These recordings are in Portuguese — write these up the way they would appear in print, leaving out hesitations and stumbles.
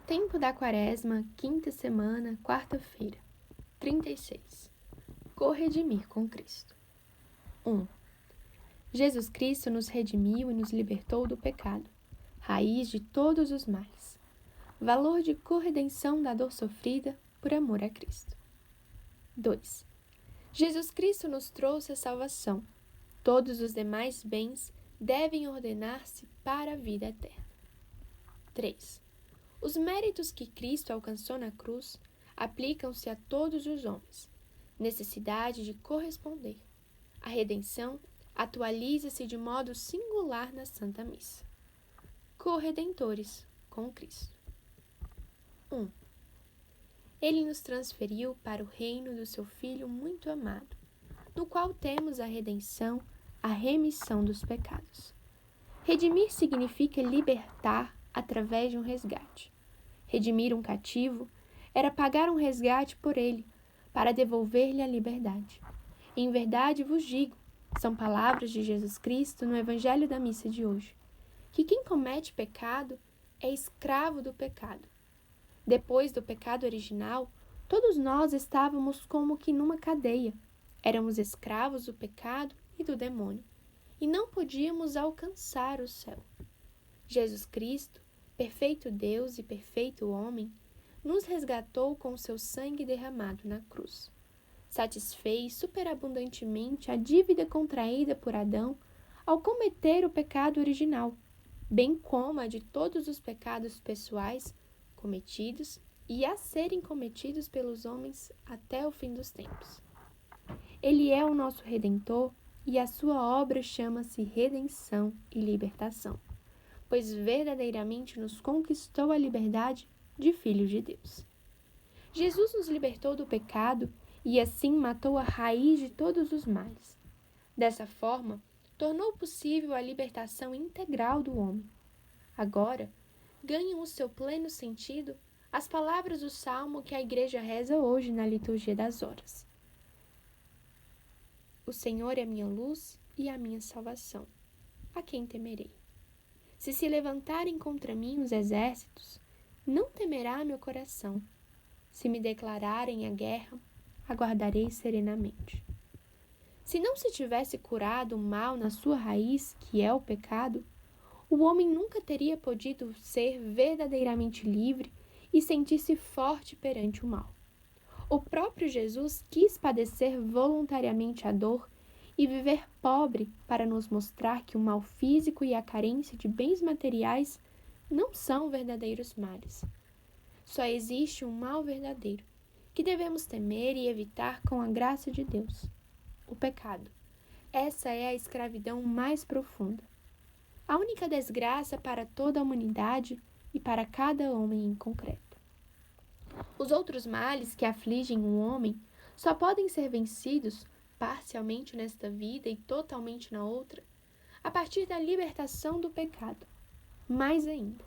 Tempo da Quaresma, quinta semana, quarta-feira, 36. Corredimir com Cristo. 1. Jesus Cristo nos redimiu e nos libertou do pecado, raiz de todos os males. Valor de corredenção da dor sofrida por amor a Cristo. 2. Jesus Cristo nos trouxe a salvação. Todos os demais bens devem ordenar-se para a vida eterna. 3. Os méritos que Cristo alcançou na cruz aplicam-se a todos os homens. Necessidade de corresponder. A redenção atualiza-se de modo singular na Santa Missa. Corredentores com Cristo. 1. Ele nos transferiu para o reino do seu Filho muito amado, no qual temos a redenção, a remissão dos pecados. Redimir significa libertar através de um resgate. Redimir um cativo era pagar um resgate por ele, para devolver-lhe a liberdade. Em verdade vos digo, são palavras de Jesus Cristo no Evangelho da missa de hoje, que quem comete pecado é escravo do pecado. Depois do pecado original, todos nós estávamos como que numa cadeia. Éramos escravos do pecado e do demônio, e não podíamos alcançar o céu. Jesus Cristo, perfeito Deus e perfeito homem, nos resgatou com seu sangue derramado na cruz. Satisfez superabundantemente a dívida contraída por Adão ao cometer o pecado original, bem como a de todos os pecados pessoais cometidos e a serem cometidos pelos homens até o fim dos tempos. Ele é o nosso Redentor e a sua obra chama-se redenção e libertação, pois verdadeiramente nos conquistou a liberdade de filhos de Deus. Jesus nos libertou do pecado e assim matou a raiz de todos os males. Dessa forma, tornou possível a libertação integral do homem. Agora, ganham o seu pleno sentido as palavras do salmo que a Igreja reza hoje na liturgia das horas. O Senhor é a minha luz e a minha salvação. A quem temerei? Se levantarem contra mim os exércitos, não temerá meu coração. Se me declararem a guerra, aguardarei serenamente. Se não se tivesse curado o mal na sua raiz, que é o pecado, o homem nunca teria podido ser verdadeiramente livre e sentir-se forte perante o mal. O próprio Jesus quis padecer voluntariamente a dor e viver pobre para nos mostrar que o mal físico e a carência de bens materiais não são verdadeiros males. Só existe um mal verdadeiro, que devemos temer e evitar com a graça de Deus: o pecado. Essa é a escravidão mais profunda. A única desgraça para toda a humanidade e para cada homem em concreto. Os outros males que afligem o homem só podem ser vencidos parcialmente nesta vida e totalmente na outra, a partir da libertação do pecado. Mais ainda,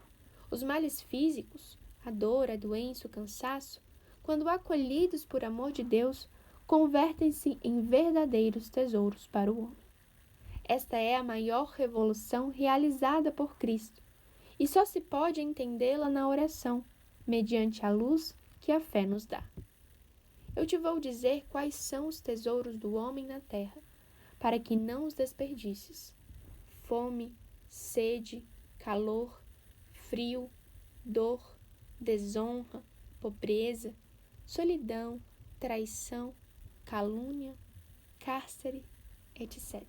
os males físicos, a dor, a doença, o cansaço, quando acolhidos por amor de Deus, convertem-se em verdadeiros tesouros para o homem. Esta é a maior revolução realizada por Cristo, e só se pode entendê-la na oração, mediante a luz que a fé nos dá. Eu te vou dizer quais são os tesouros do homem na terra, para que não os desperdices: fome, sede, calor, frio, dor, desonra, pobreza, solidão, traição, calúnia, cárcere, etc.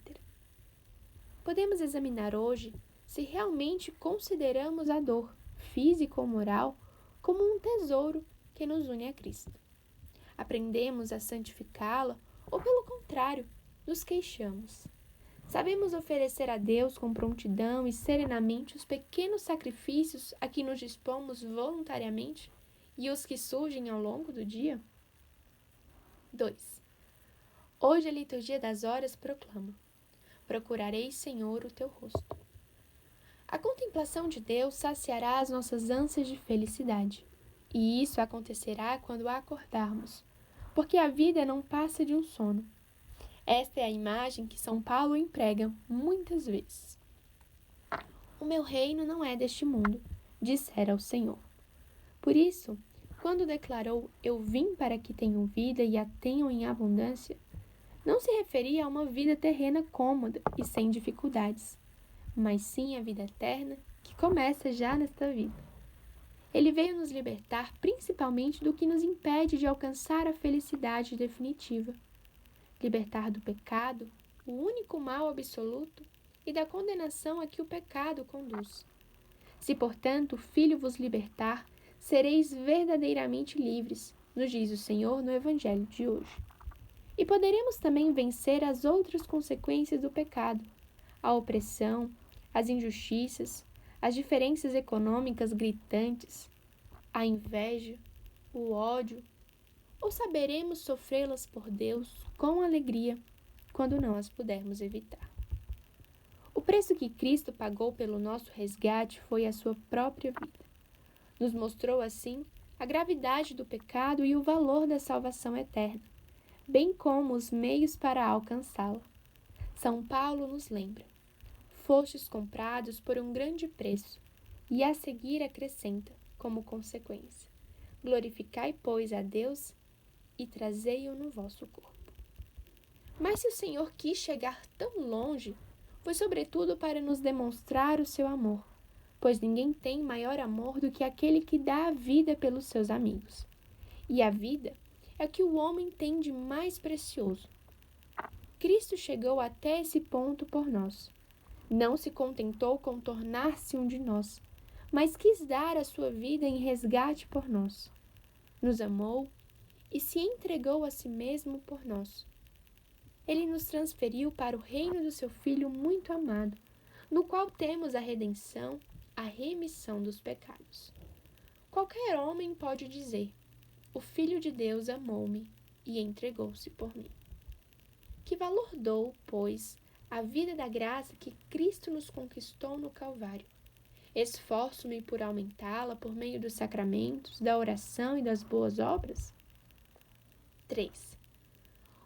Podemos examinar hoje se realmente consideramos a dor, física ou moral, como um tesouro que nos une a Cristo. Aprendemos a santificá-la ou, pelo contrário, nos queixamos. Sabemos oferecer a Deus com prontidão e serenamente os pequenos sacrifícios a que nos dispomos voluntariamente e os que surgem ao longo do dia? 2. Hoje a liturgia das horas proclama: procurarei, Senhor, o teu rosto. A contemplação de Deus saciará as nossas ânsias de felicidade, e isso acontecerá quando a acordarmos, porque a vida não passa de um sono. Esta é a imagem que São Paulo emprega muitas vezes. O meu reino não é deste mundo, dissera o Senhor. Por isso, quando declarou: "Eu vim para que tenham vida e a tenham em abundância", não se referia a uma vida terrena cômoda e sem dificuldades, mas sim a vida eterna que começa já nesta vida. Ele veio nos libertar principalmente do que nos impede de alcançar a felicidade definitiva, libertar do pecado, o único mal absoluto, e da condenação a que o pecado conduz. Se, portanto, o Filho vos libertar, sereis verdadeiramente livres, nos diz o Senhor no Evangelho de hoje. E poderemos também vencer as outras consequências do pecado, a opressão, as injustiças, as diferenças econômicas gritantes, a inveja, o ódio, ou saberemos sofrê-las por Deus com alegria quando não as pudermos evitar. O preço que Cristo pagou pelo nosso resgate foi a sua própria vida. Nos mostrou, assim, a gravidade do pecado e o valor da salvação eterna, bem como os meios para alcançá-la. São Paulo nos lembra: fostes comprados por um grande preço, e a seguir acrescenta, como consequência: glorificai, pois, a Deus e trazei-o no vosso corpo. Mas se o Senhor quis chegar tão longe, foi sobretudo para nos demonstrar o seu amor, pois ninguém tem maior amor do que aquele que dá a vida pelos seus amigos. E a vida é o que o homem tem de mais precioso. Cristo chegou até esse ponto por nós. Não se contentou com tornar-se um de nós, mas quis dar a sua vida em resgate por nós. Nos amou e se entregou a si mesmo por nós. Ele nos transferiu para o reino do seu Filho muito amado, no qual temos a redenção, a remissão dos pecados. Qualquer homem pode dizer: o Filho de Deus amou-me e entregou-se por mim. Que valor dou, pois, à vida da graça que Cristo nos conquistou no Calvário? Esforço-me por aumentá-la por meio dos sacramentos, da oração e das boas obras? 3.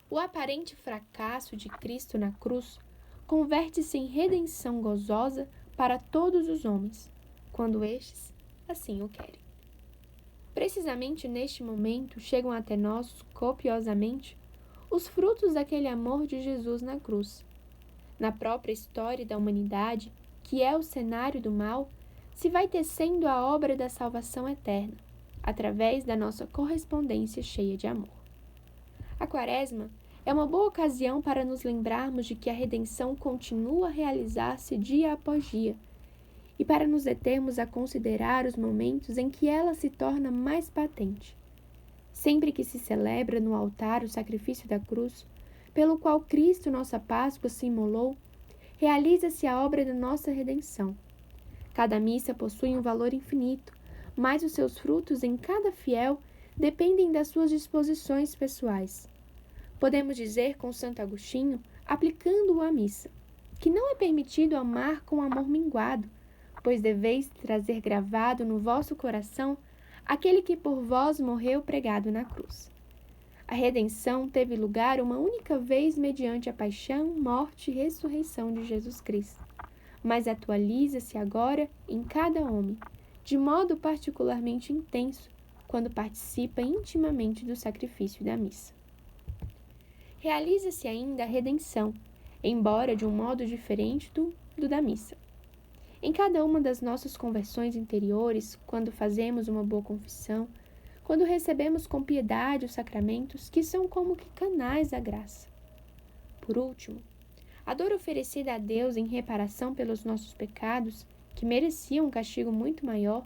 O aparente fracasso de Cristo na cruz converte-se em redenção gozosa para todos os homens, quando estes assim o querem. Precisamente neste momento chegam até nós, copiosamente, os frutos daquele amor de Jesus na cruz. Na própria história da humanidade, que é o cenário do mal, se vai tecendo a obra da salvação eterna, através da nossa correspondência cheia de amor. A Quaresma é uma boa ocasião para nos lembrarmos de que a redenção continua a realizar-se dia após dia, e para nos determos a considerar os momentos em que ela se torna mais patente. Sempre que se celebra no altar o sacrifício da cruz, pelo qual Cristo, nossa Páscoa, se imolou, realiza-se a obra da nossa redenção. Cada missa possui um valor infinito, mas os seus frutos em cada fiel dependem das suas disposições pessoais. Podemos dizer com Santo Agostinho, aplicando-o à missa, que não é permitido amar com amor minguado, pois deveis trazer gravado no vosso coração aquele que por vós morreu pregado na cruz. A redenção teve lugar uma única vez mediante a paixão, morte e ressurreição de Jesus Cristo, mas atualiza-se agora em cada homem, de modo particularmente intenso, quando participa intimamente do sacrifício da missa. Realiza-se ainda a redenção, embora de um modo diferente do da missa. Em cada uma das nossas conversões interiores, quando fazemos uma boa confissão, quando recebemos com piedade os sacramentos, que são como que canais da graça. Por último, a dor oferecida a Deus em reparação pelos nossos pecados, que mereciam um castigo muito maior,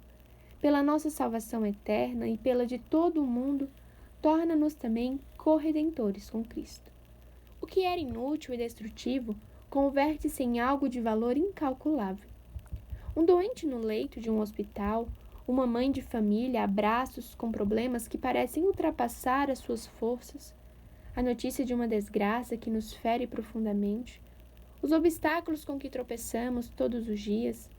pela nossa salvação eterna e pela de todo o mundo, torna-nos também corredentores com Cristo. O que era inútil e destrutivo converte-se em algo de valor incalculável. Um doente no leito de um hospital, uma mãe de família a braços com problemas que parecem ultrapassar as suas forças, a notícia de uma desgraça que nos fere profundamente, os obstáculos com que tropeçamos todos os dias,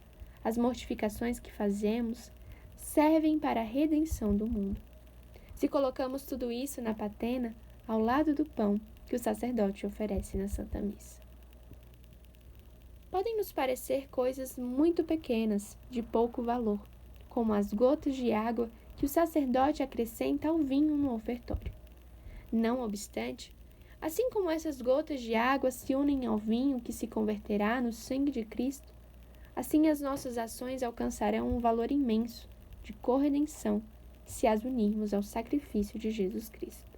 as mortificações que fazemos, servem para a redenção do mundo. Se colocamos tudo isso na patena, ao lado do pão que o sacerdote oferece na Santa Missa. Podem nos parecer coisas muito pequenas, de pouco valor, como as gotas de água que o sacerdote acrescenta ao vinho no ofertório. Não obstante, assim como essas gotas de água se unem ao vinho que se converterá no sangue de Cristo, assim as nossas ações alcançarão um valor imenso de corredenção se as unirmos ao sacrifício de Jesus Cristo.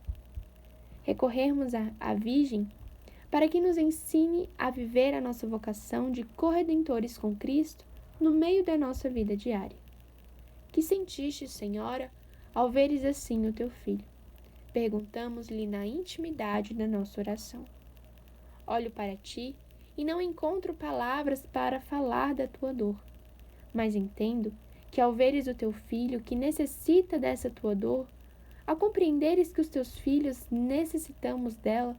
Recorrermos à Virgem para que nos ensine a viver a nossa vocação de corredentores com Cristo no meio da nossa vida diária. Que sentiste, Senhora, ao veres assim o teu filho? Perguntamos-lhe na intimidade da nossa oração. Olho para ti e não encontro palavras para falar da tua dor, mas entendo que ao veres o teu filho que necessita dessa tua dor, ao compreenderes que os teus filhos necessitamos dela,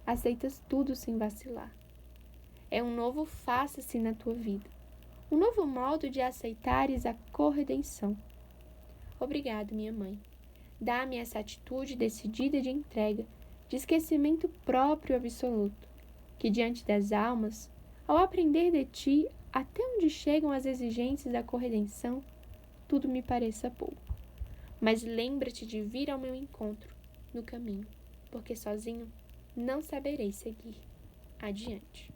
aceitas tudo sem vacilar. É um novo faça-se na tua vida, um novo modo de aceitares a corredenção. Obrigado, minha mãe. Dá-me essa atitude decidida de entrega, de esquecimento próprio absoluto, que diante das almas, ao aprender de ti até onde chegam as exigências da corredenção, tudo me pareça pouco. Mas lembra-te de vir ao meu encontro no caminho, porque sozinho não saberei seguir adiante.